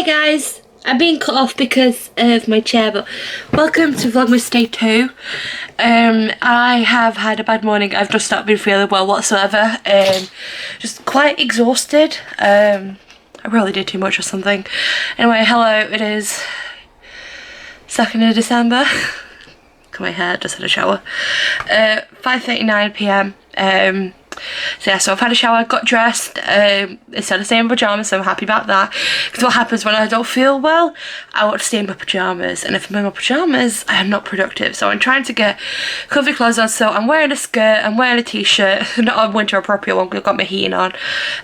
guys, I'm being cut off because of my chair, but welcome to Vlogmas Day 2. I have had a bad morning. I've just not been feeling well whatsoever. Just quite exhausted. I really did too much or something. Anyway, hello, it is 2nd of December. Look at my hair, just had a shower. 5:39 PM. So yeah, so I've had a shower, got dressed, instead of staying in pyjamas, so I'm happy about that. Because what happens when I don't feel well, I want to stay in my pyjamas, and if I'm in my pyjamas, I am not productive. So I'm trying to get comfy clothes on, so I'm wearing a skirt, I'm wearing a t-shirt, not a winter appropriate one because I've got my heating on.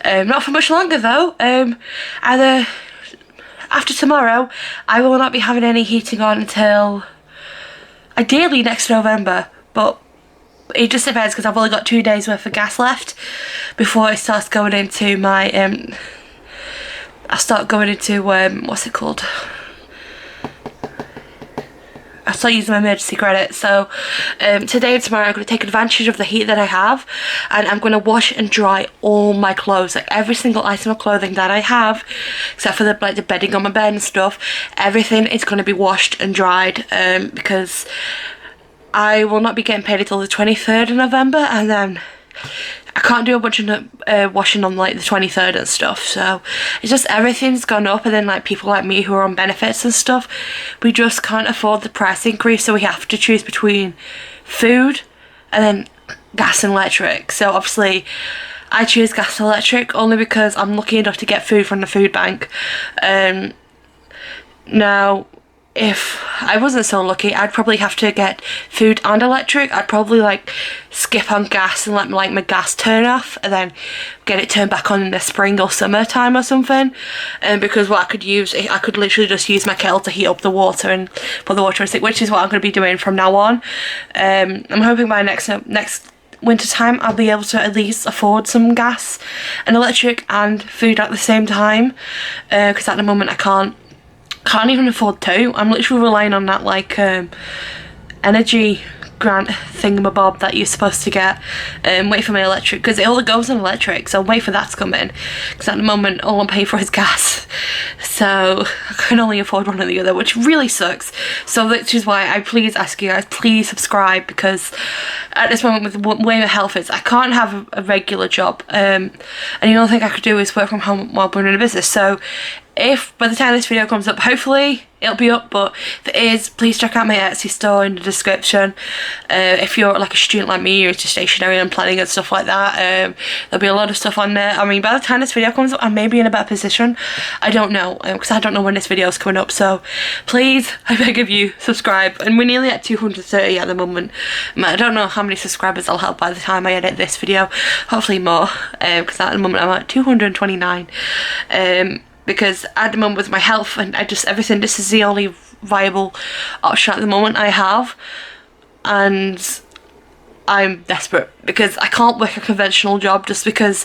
Not for much longer though. Either after tomorrow, I will not be having any heating on until ideally next November, but it just depends because I've only got 2 days worth of gas left before it starts going into my what's it called? I start using my emergency credit. So today and tomorrow I'm going to take advantage of the heat that I have, and I'm going to wash and dry all my clothes, like every single item of clothing that I have, except for the bedding on my bed and stuff. Everything is going to be washed and dried because I will not be getting paid until the 23rd of November, and then I can't do a bunch of washing on like the 23rd and stuff. So it's just everything's gone up, and then like people like me who are on benefits and stuff, we just can't afford the price increase, so we have to choose between food and then gas and electric. So obviously I choose gas and electric only because I'm lucky enough to get food from the food bank. Now if I wasn't so lucky, I'd probably have to get food and electric. I'd probably like skip on gas and let my gas turn off, and then get it turned back on in the spring or summer time or something. Because what I could use, I could literally just use my kettle to heat up the water and put the water in the sink, which is what I'm going to be doing from now on. I'm hoping by next winter time I'll be able to at least afford some gas and electric and food at the same time. Because at the moment I can't even afford two. I'm literally relying on that like energy grant thingamabob that you're supposed to get. Wait for my electric, because it all goes on electric, so wait for that to come in, because at the moment all I'm paying for is gas, so I can only afford one or the other, which really sucks. So which is why I please ask you guys, please subscribe, because at this moment with the way my health is, I can't have a regular job, and the only thing I could do is work from home while running a business. So if by the time this video comes up, hopefully it'll be up, but if it is, please check out my Etsy store in the description. If you're like a student like me, you're into stationery and planning and stuff like that, there'll be a lot of stuff on there. I mean, by the time this video comes up, I may be in a better position. I don't know, because I don't know when this video is coming up. So please, I beg of you, subscribe. And we're nearly at 230 at the moment. I don't know how many subscribers I'll have by the time I edit this video. Hopefully more, because at the moment I'm at 229. Because at the moment with my health and everything, this is the only viable option at the moment I have, and I'm desperate because I can't work a conventional job just because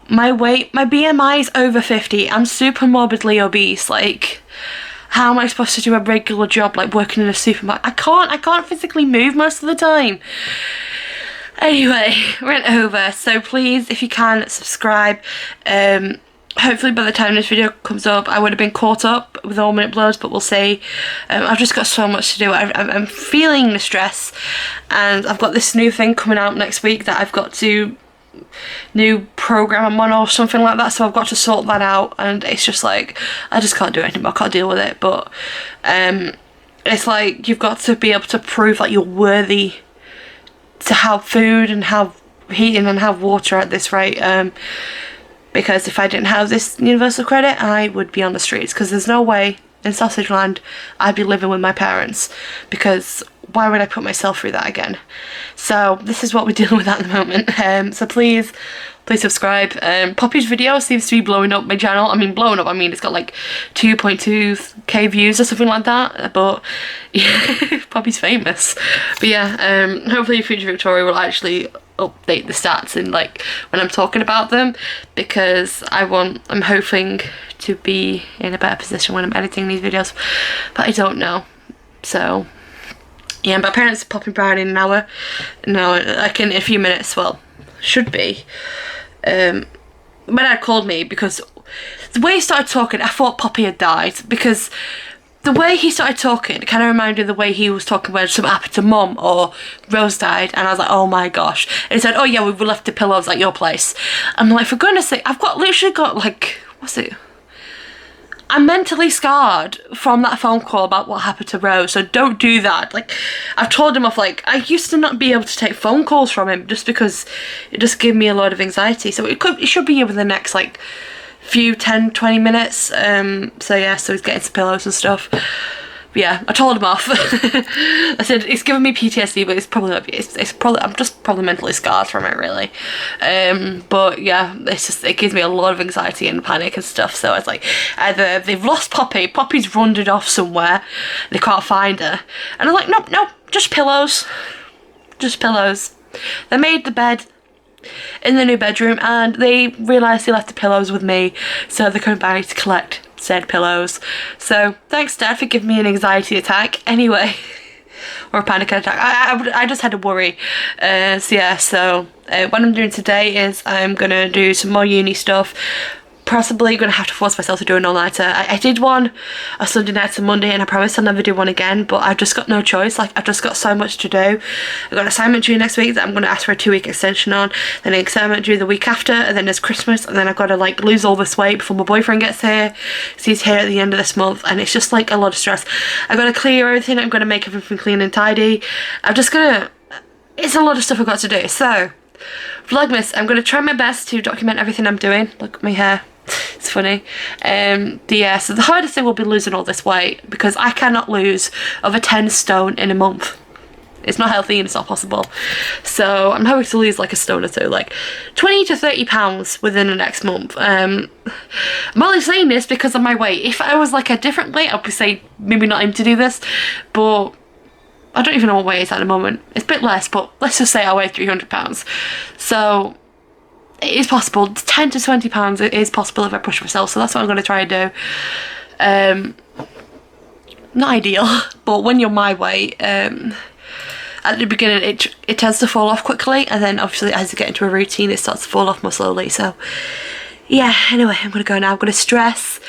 my BMI is over 50. I'm super morbidly obese. Like, how am I supposed to do a regular job like working in a supermarket? I can't physically move most of the time. Anyway, rant over. So please, if you can, subscribe. Hopefully by the time this video comes up, I would have been caught up with all my uploads, but we'll see. I've just got so much to do. I'm feeling the stress, and I've got this new thing coming out next week that I've got to new program I'm on or something like that, so I've got to sort that out, and it's just like I just can't do it anymore. I can't deal with it. But it's like you've got to be able to prove that you're worthy to have food and have heating and have water at this rate. Because if I didn't have this universal credit, I would be on the streets, because there's no way in Sausage Land I'd be living with my parents, because why would I put myself through that again? So this is what we're dealing with at the moment. So please subscribe. Poppy's video seems to be blowing up my channel. I mean, blowing up, I mean it's got like 2.2k views or something like that, but yeah, Poppy's famous. But yeah, hopefully Future Victoria will actually update the stats and like when I'm talking about them, because I'm hoping to be in a better position when I'm editing these videos, but I don't know. So yeah, my parents are popping by in an hour. No, like in a few minutes. Well, should be. My dad called me because the way he started talking, I thought Poppy had died, because the way he started talking, it kind of reminded me of the way he was talking when something happened to Mum or Rose died, and I was like, oh my gosh. And he said, oh yeah, we left the pillows at your place. I'm like, for goodness sake, I've literally got like, what's it? I'm mentally scarred from that phone call about what happened to Rose, so don't do that. Like, I've told him off, like, I used to not be able to take phone calls from him just because it just gave me a lot of anxiety. So it should be here within the next, like, few 10-20 minutes. So yeah, so he's getting some pillows and stuff. But yeah, I told him off. I said it's giving me PTSD, but it's probably I'm just probably mentally scarred from it, really. But yeah, it gives me a lot of anxiety and panic and stuff. So it's like, either they've lost Poppy's wandered off somewhere, they can't find her, and I'm like, nope, just pillows, They made the bed in the new bedroom, and they realised they left the pillows with me, so they're coming by to collect said pillows. So thanks, Dad, for giving me an anxiety attack anyway. Or a panic attack. I just had to worry. So what I'm doing today is I'm gonna do some more uni stuff. Possibly gonna have to force myself to do an all-nighter. I did one a Sunday night to Monday, and I promise I'll never do one again, but I've just got no choice. Like, I've just got so much to do. I've got an assignment due next week that I'm gonna ask for a 2-week extension on, then an assignment due the week after, and then there's Christmas, and then I've got to like lose all this weight before my boyfriend gets here, because he's here at the end of this month, and it's just like a lot of stress. I've got to clear everything, I'm gonna make everything clean and tidy. It's a lot of stuff I've got to do. So Vlogmas, I'm gonna try my best to document everything I'm doing. Look at my hair. It's funny. Yeah, so the hardest thing will be losing all this weight, because I cannot lose over 10 stone in a month. It's not healthy and it's not possible. So I'm hoping to lose like a stone or two, like 20 to 30 pounds within the next month. I'm only saying this because of my weight. If I was like a different weight, I'd be saying maybe not aim to do this, but I don't even know what weight it's at the moment. It's a bit less, but let's just say I weigh 300 pounds. So it is possible. 10 to 20 pounds it is possible if I push myself, so that's what I'm going to try and do. Not ideal, but when you're my weight, at the beginning it tends to fall off quickly, and then obviously as you get into a routine it starts to fall off more slowly. So yeah, anyway, I'm going to go now. I'm going to stress.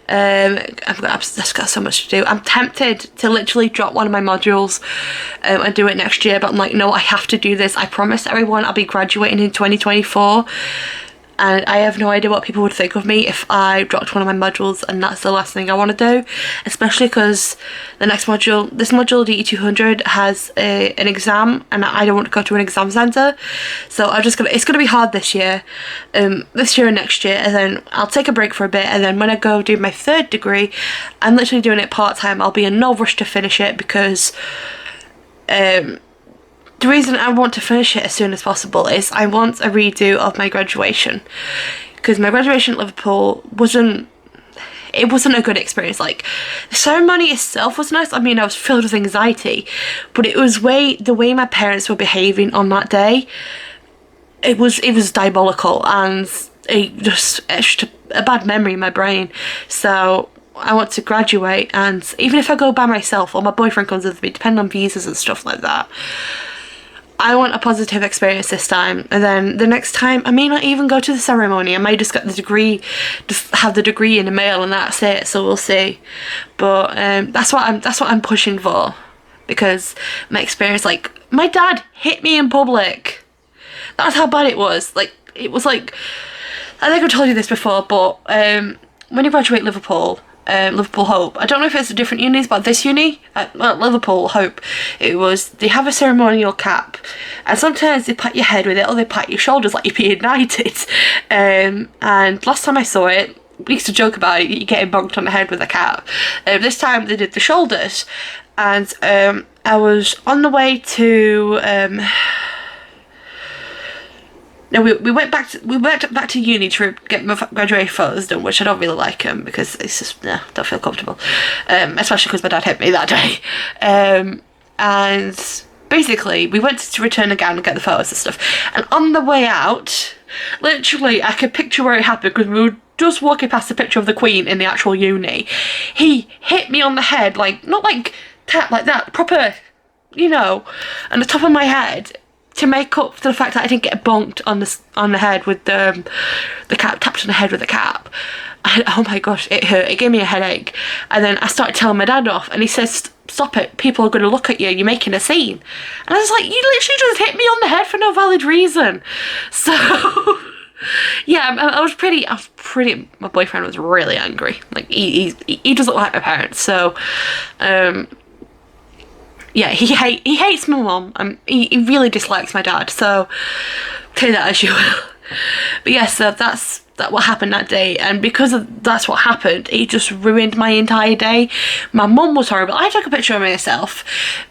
I've got so much to do. I'm tempted to literally drop one of my modules and do it next year, but I'm like, no, I have to do this. I promised everyone I'll be graduating in 2024, and I have no idea what people would think of me if I dropped one of my modules and that's the last thing I want to do, especially because the next module, this module DE200, has an exam, and I don't want to go to an exam centre, so it's gonna be hard this year and next year, and then I'll take a break for a bit, and then when I go do my 3rd degree, I'm literally doing it part-time. I'll be in no rush to finish it, because the reason I want to finish it as soon as possible is I want a redo of my graduation, because my graduation at Liverpool wasn't a good experience. Like, the ceremony itself was nice. I mean, I was filled with anxiety, but it was the way my parents were behaving on that day. It was diabolical, and it just etched a bad memory in my brain. So I want to graduate, and even if I go by myself or my boyfriend comes with me, depending on visas and stuff like that, I want a positive experience this time. And then the next time I may not even go to the ceremony. I might just get the degree, just have the degree in the mail, and that's it. So we'll see. But that's what I'm pushing for, because my experience, like, my dad hit me in public. That's how bad it was. Like, it was like, I think I've told you this before, but when you graduate Liverpool Hope, I don't know if it's a different unis, but this uni at Liverpool Hope, they have a ceremonial cap, and sometimes they pat your head with it, or they pat your shoulders like you're being knighted. And last time I saw it, we used to joke about it, you getting bonked on the head with a cap. This time they did the shoulders, and I was on the way to no, we went back to uni to get my graduation photos done, which I don't really like because it's just, don't feel comfortable, especially because my dad hit me that day. And basically we went to return the gown and get the photos and stuff, and on the way out, literally I could picture where it happened, because we were just walking past the picture of the Queen in the actual uni. He hit me on the head, like, not like tap like that, proper, on the top of my head, to make up for the fact that I didn't get bonked on the head with the cap, tapped on the head with the cap. And oh my gosh, it hurt. It gave me a headache. And then I started telling my dad off, and he says, stop it, people are going to look at you, you're making a scene. And I was like, you literally just hit me on the head for no valid reason. So yeah, I was pretty, my boyfriend was really angry. Like, he doesn't like my parents, so yeah, he hates my mum. He really dislikes my dad, so take that as you will. But yeah, so that's what happened that day, and because that's what happened, it just ruined my entire day. My mum was horrible. I took a picture of myself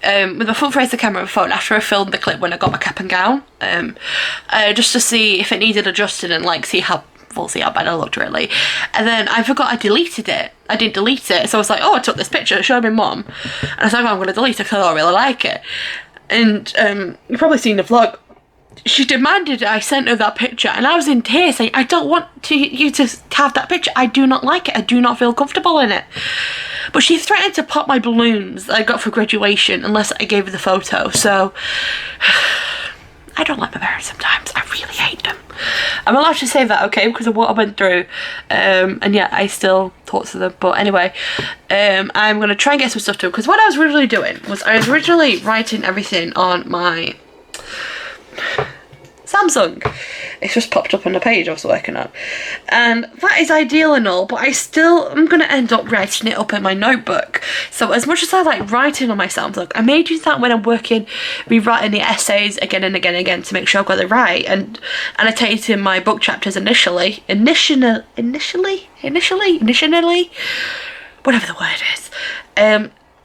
with my front face of the camera phone after I filmed the clip when I got my cap and gown, just to see if it needed adjusting and like see how bad I looked really. And then I forgot I deleted it. I didn't delete it, so I was like, oh, I took this picture, showed my mum, and I was like, oh, I'm going to delete it because I don't really like it. And you've probably seen the vlog. She demanded I sent her that picture, and I was in tears saying, I don't want you to have that picture. I do not like it. I do not feel comfortable in it. But she threatened to pop my balloons that I got for graduation unless I gave her the photo. So I don't like my parents sometimes. I really hate them. I'm allowed to say that, okay, because of what I went through. And yeah, I still talk to them. But anyway, I'm going to try and get some stuff to, because what I was originally doing was I was originally writing everything on my Samsung. It's just popped up on the page I was working on, and that is ideal and all, but I'm going to end up writing it up in my notebook. So as much as I like writing on my Samsung, I may do that when I'm rewriting the essays again and again and again to make sure I've got it right, and annotating my book chapters initially, whatever the word is,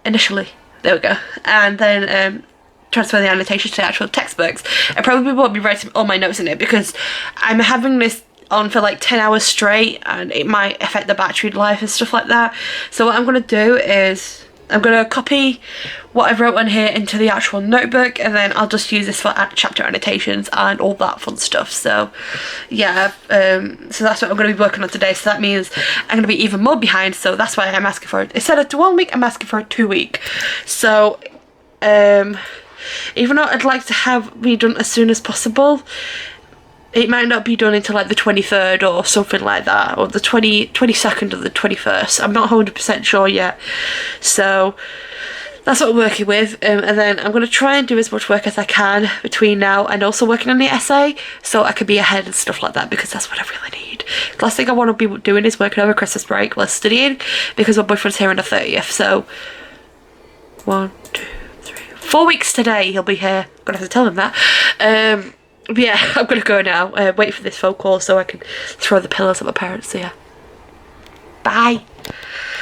initially, there we go, and then transfer the annotations to actual textbooks. I probably won't be writing all my notes in it because I'm having this on for like 10 hours straight, and it might affect the battery life and stuff like that. So what I'm going to do is I'm going to copy what I've wrote on here into the actual notebook, and then I'll just use this for chapter annotations and all that fun stuff. So yeah, so that's what I'm going to be working on today. So that means I'm going to be even more behind, so that's why I'm asking for it. Instead of 1 week, I'm asking for a 2 week. So even though I'd like to have me done as soon as possible, it might not be done until like the 23rd or something like that, or the 22nd or the 21st. I'm not 100% sure yet. So that's what I'm working with, and then I'm going to try and do as much work as I can between now and also working on the essay, so I can be ahead and stuff like that, because that's what I really need. The last thing I want to be doing is working over Christmas break while studying, because my boyfriend's here on the 30th, so 1, 2, 3, 4 weeks today he'll be here. I'm gonna have to tell him that. But yeah, I'm gonna go now, wait for this phone call so I can throw the pillows at my parents. So yeah, bye.